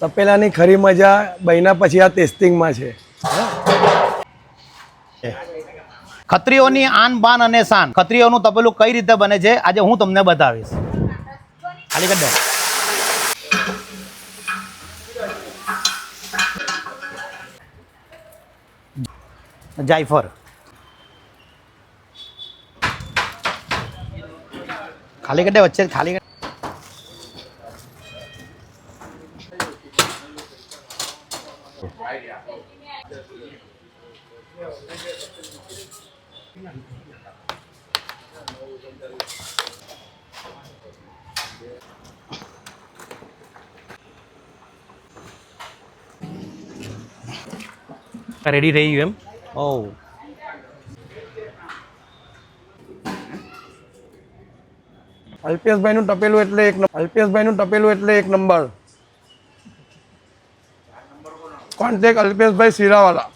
તપેલાની ખરી મજા બન્યા પછી આ ટેસ્ટિંગમાં છે. ખત્રીઓની આન બાન અને શાન, ખત્રીઓનું તપેલું કઈ રીતે બને છે આજે હું તમને બતાવીશ. ખાલી કરી દે. જાયફળ ખાલી કરી દે, વચ્ચે ખાલી કરી. રેડી થઈ ગયું એમ? ઓહ, અલ્પેશભાઈનું ટપેલું એટલે એક નંબર. કોન્ટેક્ટ અલ્પેશભાઈ શિરાવાલા.